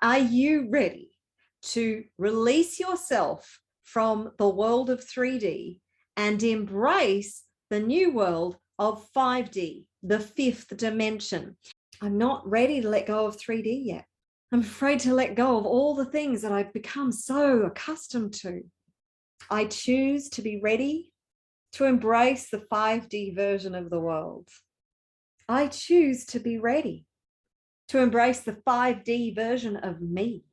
Are you ready to release yourself from the world of 3D and embrace the new world of 5D, the fifth dimension? I'm not ready to let go of 3D yet. I'm afraid to let go of all the things that I've become so accustomed to. I choose to be ready to embrace the 5D version of the world. I choose to be ready to embrace the 5D version of me.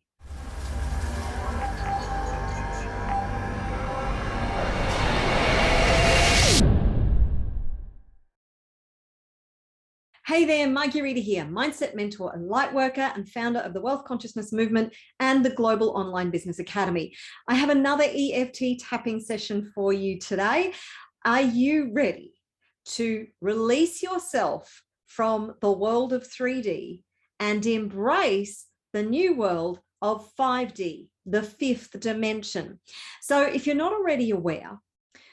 Hey there, Marguerita here, mindset mentor and light worker and founder of the Wealth Consciousness Movement and the Global Online Business Academy. I have another EFT tapping session for you today. Are you ready to release yourself from the world of 3D and embrace the new world of 5D, the fifth dimension? So if you're not already aware,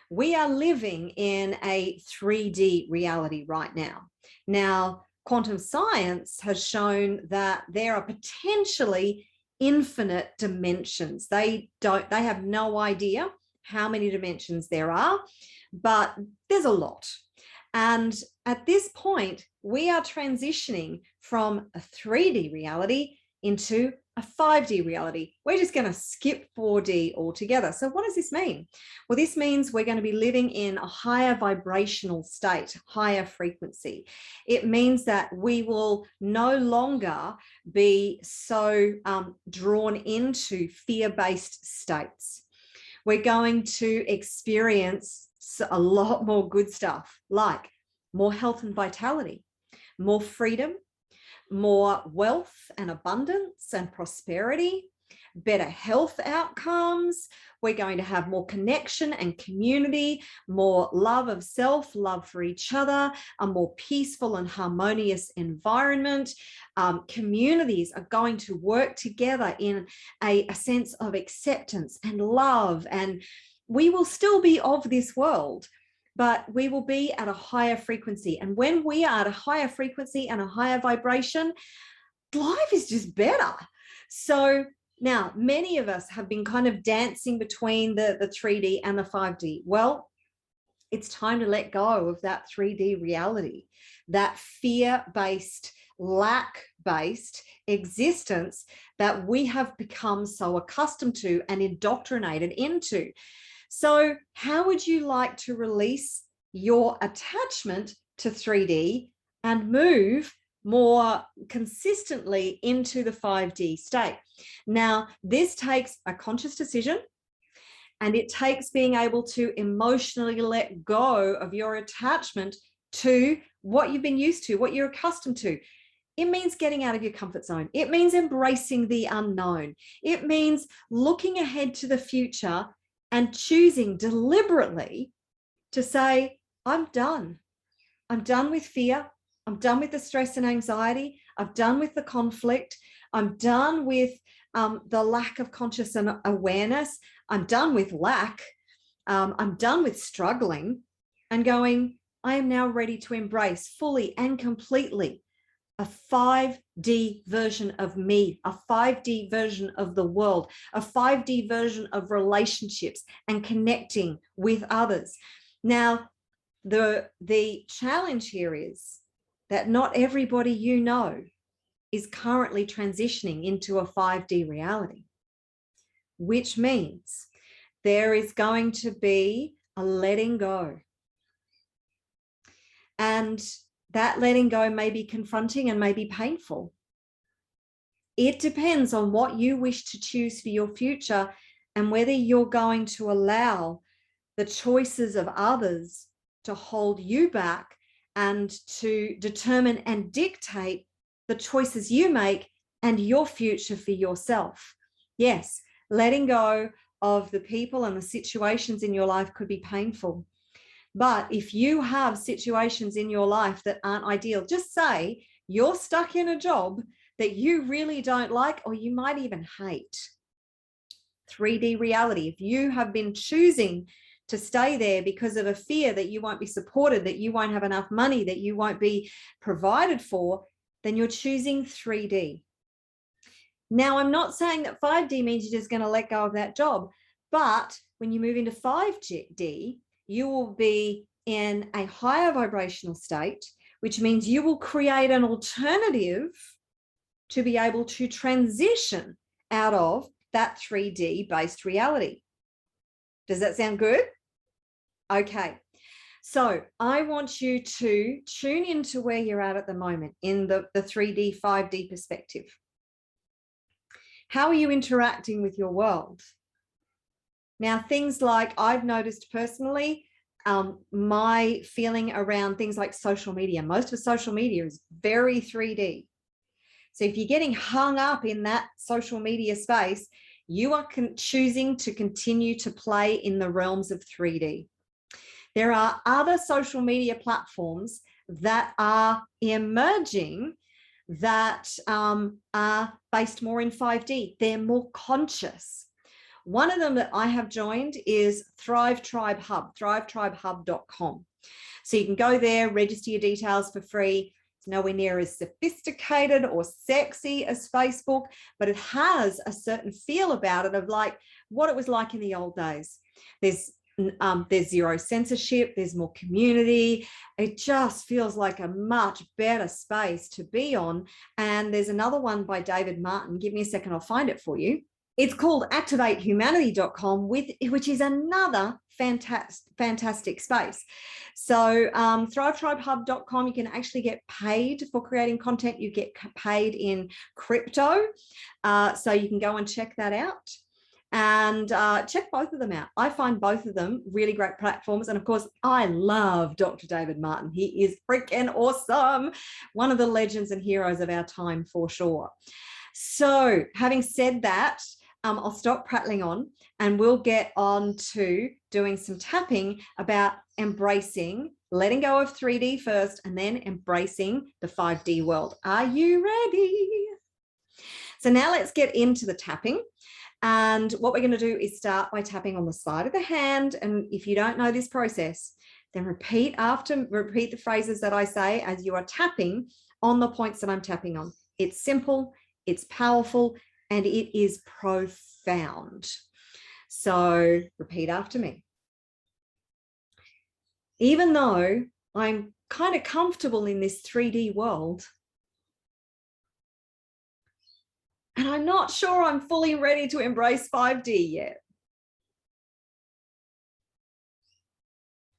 we are living in a 3D reality right now. Now, quantum science has shown that there are potentially infinite dimensions. They have no idea how many dimensions there are, but there's a lot. And at this point, we are transitioning from a 3D reality into a 5D reality. We're just going to skip 4D altogether. So what does this mean? Well, this means we're going to be living in a higher vibrational state, higher frequency. It means that we will no longer be so drawn into fear-based states. We're going to experience a lot more good stuff, like more health and vitality, more freedom, more wealth and abundance and prosperity, better health outcomes. We're going to have more connection and community, more love of self, love for each other, a more peaceful and harmonious environment. Communities are going to work together in a sense of acceptance and love, and we will still be of this world, but we will be at a higher frequency. And when we are at a higher frequency and a higher vibration, life is just better. So now many of us have been kind of dancing between the 3D and the 5D. Well, it's time to let go of that 3D reality, that fear-based, lack-based existence that we have become so accustomed to and indoctrinated into. So how would you like to release your attachment to 3D and move more consistently into the 5D state? Now, this takes a conscious decision, and it takes being able to emotionally let go of your attachment to what you've been used to, what you're accustomed to. It means getting out of your comfort zone. It means embracing the unknown. It means looking ahead to the future and choosing deliberately to say, I'm done. I'm done with fear. I'm done with the stress and anxiety. I'm done with the conflict. I'm done with the lack of conscious awareness. I'm done with lack. I'm done with struggling, and going, I am now ready to embrace fully and completely a 5D version of me, a 5D version of the world, a 5D version of relationships and connecting with others. Now, the challenge here is that not everybody you know is currently transitioning into a 5D reality, which means there is going to be a letting go. And that letting go may be confronting and may be painful. It depends on what you wish to choose for your future and whether you're going to allow the choices of others to hold you back and to determine and dictate the choices you make and your future for yourself. Yes, letting go of the people and the situations in your life could be painful. But if you have situations in your life that aren't ideal, just say you're stuck in a job that you really don't like, or you might even hate. 3D reality. If you have been choosing to stay there because of a fear that you won't be supported, that you won't have enough money, that you won't be provided for, then you're choosing 3D. Now, I'm not saying that 5D means you're just going to let go of that job, but when you move into 5D, you will be in a higher vibrational state, which means you will create an alternative to be able to transition out of that 3D based reality. Does that sound good? Okay. So I want you to tune into where you're at the moment in the 3D, 5D perspective. How are you interacting with your world? Now, things like I've noticed personally, my feeling around things like social media, most of social media is very 3D. So if you're getting hung up in that social media space, you are choosing to continue to play in the realms of 3D. There are other social media platforms that are emerging that are based more in 5D. They're more conscious. One of them that I have joined is Thrive Tribe Hub, thrivetribehub.com. So you can go there, register your details for free. It's nowhere near as sophisticated or sexy as Facebook, but it has a certain feel about it of like what it was like in the old days. There's zero censorship, there's more community. It just feels like a much better space to be on. And there's another one by David Martin. Give me a second, I'll find it for you. It's called activatehumanity.com, which is another fantastic space. So thrivetribehub.com, you can actually get paid for creating content. You get paid in crypto. So you can go and check that out. And check both of them out. I find both of them really great platforms. And of course, I love Dr. David Martin. He is freaking awesome. One of the legends and heroes of our time for sure. So having said that, I'll stop prattling on and we'll get on to doing some tapping about embracing, letting go of 3D first and then embracing the 5D world. Are you ready? So now let's get into the tapping. And what we're going to do is start by tapping on the side of the hand. And if you don't know this process, then repeat the phrases that I say as you are tapping on the points that I'm tapping on. It's simple, it's powerful, and it is profound. So repeat after me. Even though I'm kind of comfortable in this 3D world, and I'm not sure I'm fully ready to embrace 5D yet,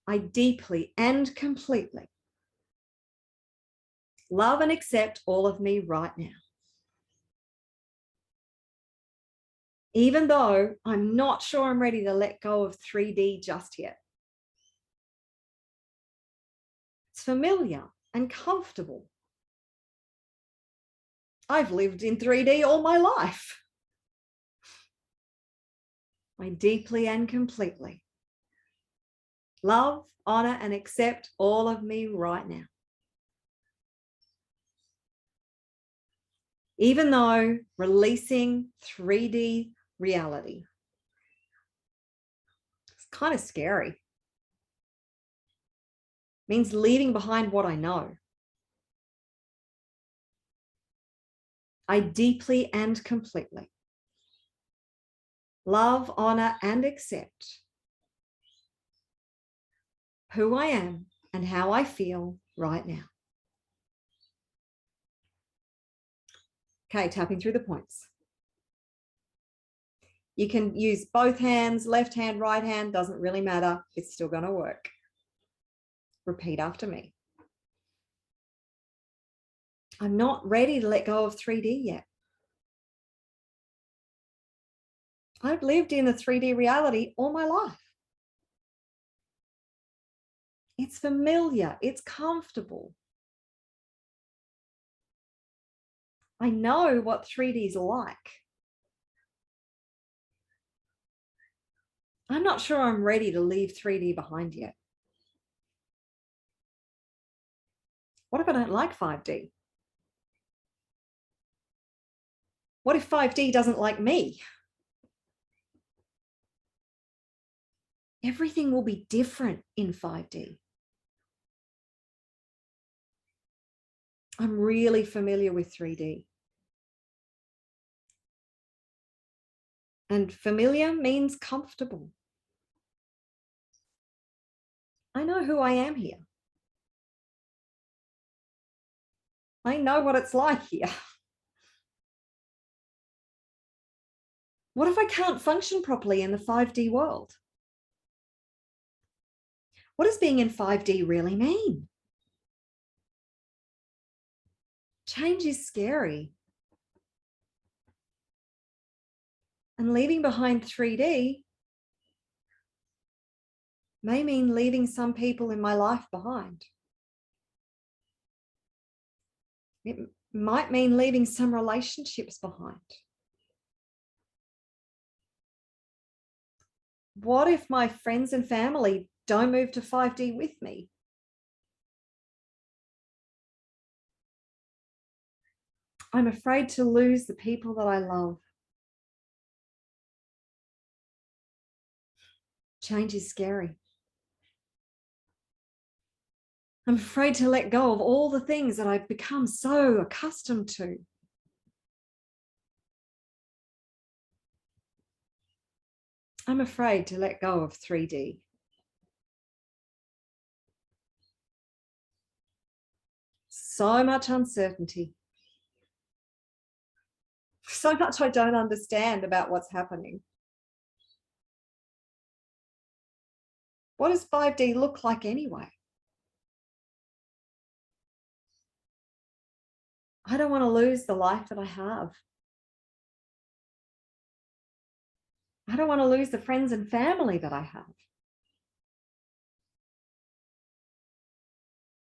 I deeply and completely love and accept all of me right now. Even though I'm not sure I'm ready to let go of 3D just yet. It's familiar and comfortable. I've lived in 3D all my life. I deeply and completely love, honor, and accept all of me right now. Even though releasing 3D reality, it's kind of scary. It means leaving behind what I know. I deeply and completely love, honor, and accept who I am and how I feel right now. Okay, tapping through the points. You can use both hands, left hand, right hand, doesn't really matter. It's still going to work. Repeat after me. I'm not ready to let go of 3D yet. I've lived in a 3D reality all my life. It's familiar, it's comfortable. I know what 3D is like. I'm not sure I'm ready to leave 3D behind yet. What if I don't like 5D? What if 5D doesn't like me? Everything will be different in 5D. I'm really familiar with 3D. And familiar means comfortable. I know who I am here. I know what it's like here. What if I can't function properly in the 5D world? What does being in 5D really mean? Change is scary. And leaving behind 3D may mean leaving some people in my life behind. It might mean leaving some relationships behind. What if my friends and family don't move to 5D with me? I'm afraid to lose the people that I love. Change is scary. I'm afraid to let go of all the things that I've become so accustomed to. I'm afraid to let go of 3D. So much uncertainty. So much I don't understand about what's happening. What does 5D look like anyway? I don't want to lose the life that I have. I don't want to lose the friends and family that I have.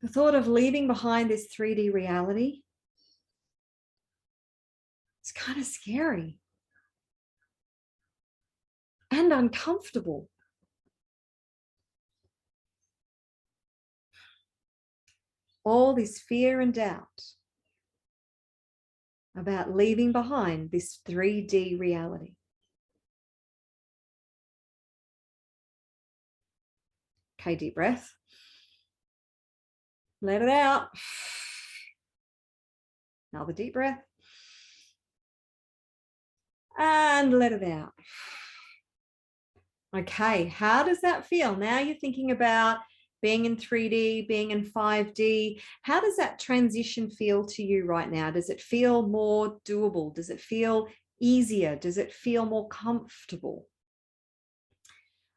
The thought of leaving behind this 3D reality, it's kind of scary and uncomfortable. All this fear and doubt about leaving behind this 3D reality. Okay, deep breath. Let it out. Another deep breath. And let it out. Okay, how does that feel? Now you're thinking about being in 3D, being in 5D. How does that transition feel to you right now? Does it feel more doable? Does it feel easier? Does it feel more comfortable?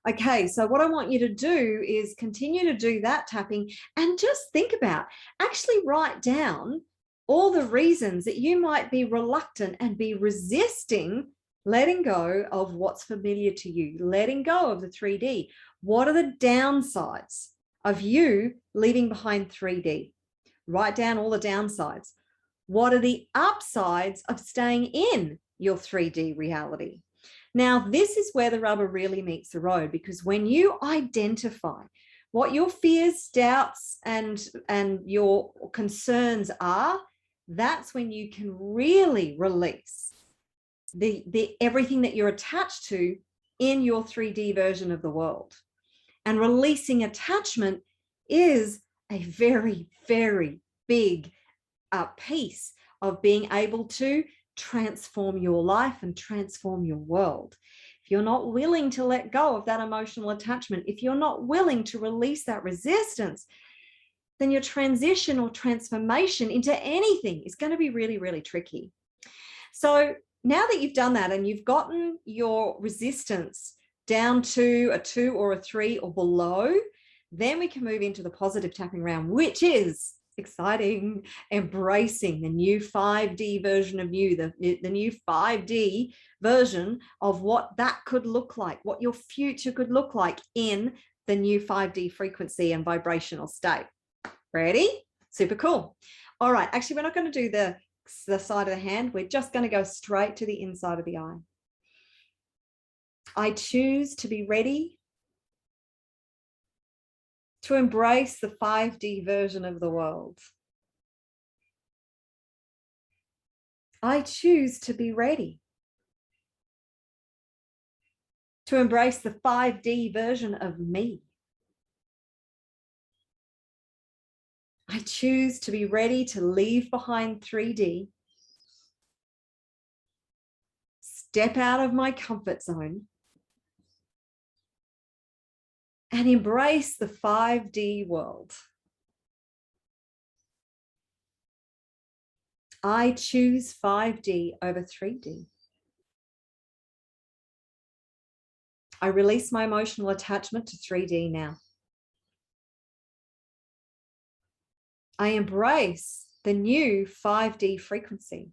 Okay, so what I want you to do is continue to do that tapping and just think about, actually write down all the reasons that you might be reluctant and be resisting letting go of what's familiar to you, letting go of the 3D. What are the downsides of you leaving behind 3D? Write down all the downsides. What are the upsides of staying in your 3D reality? Now, this is where the rubber really meets the road, because when you identify what your fears, doubts, and your concerns are, that's when you can really release the everything that you're attached to in your 3D version of the world. And releasing attachment is a very, very big piece of being able to transform your life and transform your world. If you're not willing to let go of that emotional attachment, if you're not willing to release that resistance, then your transition or transformation into anything is going to be really, really tricky. So now that you've done that and you've gotten your resistance down to a 2 or a 3 or below, then we can move into the positive tapping round, which is exciting, embracing the new 5D version of you, the new 5D version of what that could look like, what your future could look like in the new 5D frequency and vibrational state. Ready? Super cool. All right, actually, we're not going to do the side of the hand. We're just going to go straight to the inside of the eye. I choose to be ready to embrace the 5D version of the world. I choose to be ready to embrace the 5D version of me. I choose to be ready to leave behind 3D, step out of my comfort zone and embrace the 5D world. I choose 5D over 3D. I release my emotional attachment to 3D now. I embrace the new 5D frequency.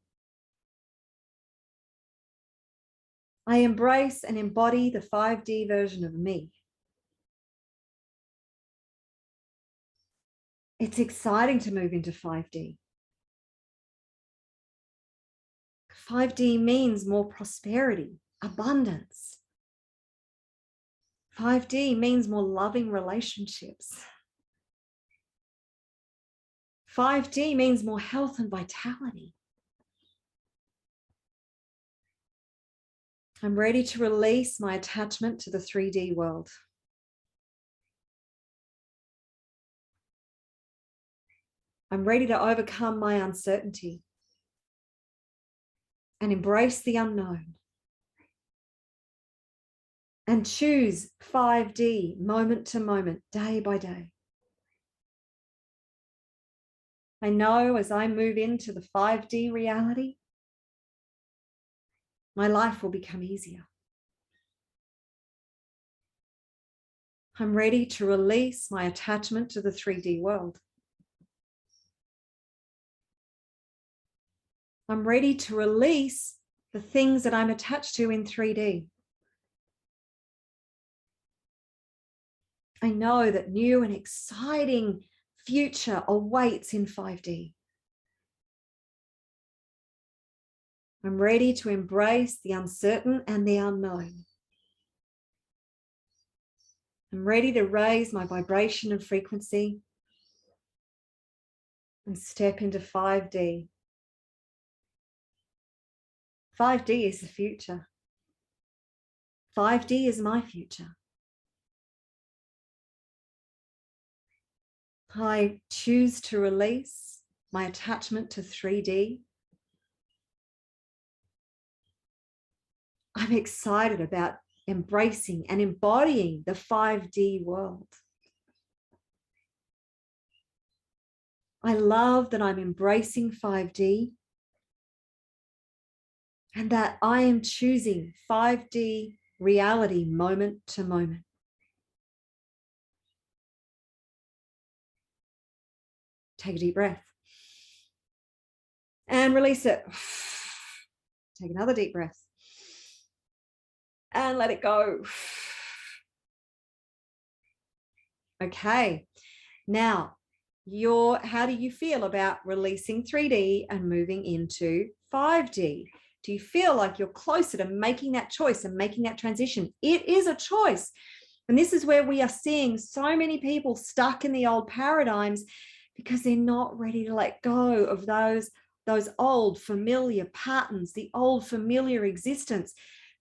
I embrace and embody the 5D version of me. It's exciting to move into 5D. 5D means more prosperity, abundance. 5D means more loving relationships. 5D means more health and vitality. I'm ready to release my attachment to the 3D world. I'm ready to overcome my uncertainty and embrace the unknown and choose 5D moment to moment, day by day. I know as I move into the 5D reality, my life will become easier. I'm ready to release my attachment to the 3D world. I'm ready to release the things that I'm attached to in 3D. I know that new and exciting future awaits in 5D. I'm ready to embrace the uncertain and the unknown. I'm ready to raise my vibration and frequency and step into 5D. 5D is the future. 5D is my future. I choose to release my attachment to 3D. I'm excited about embracing and embodying the 5D world. I love that I'm embracing 5D and that I am choosing 5D reality moment to moment. Take a deep breath and release it. Take another deep breath and let it go. Okay, now how do you feel about releasing 3D and moving into 5D? Do you feel like you're closer to making that choice and making that transition? It is a choice. And this is where we are seeing so many people stuck in the old paradigms because they're not ready to let go of those old familiar patterns, the old familiar existence.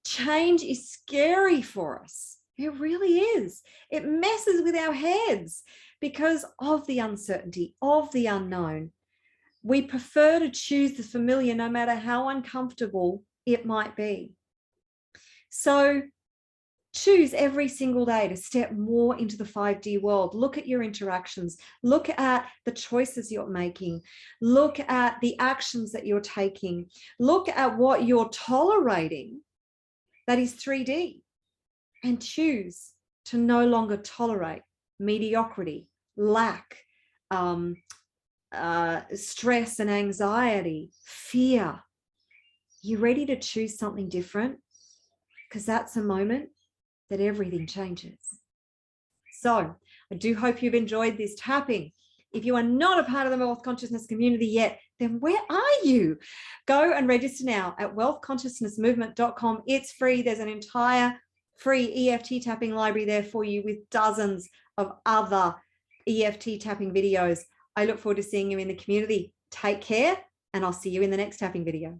Change is scary for us. It really is. It messes with our heads because of the uncertainty, of the unknown. We prefer to choose the familiar no matter how uncomfortable it might be. So choose every single day to step more into the 5D world. Look at your interactions. Look at the choices you're making. Look at the actions that you're taking. Look at what you're tolerating that is 3D and choose to no longer tolerate mediocrity, lack, stress and anxiety, fear. You ready to choose something different? Because that's a moment that everything changes. So I do hope you've enjoyed this tapping. If you are not a part of the Wealth Consciousness community yet, then where are you? Go and register now at wealthconsciousnessmovement.com. It's free. There's an entire free EFT tapping library there for you with dozens of other EFT tapping videos. I look forward to seeing you in the community. Take care, and I'll see you in the next tapping video.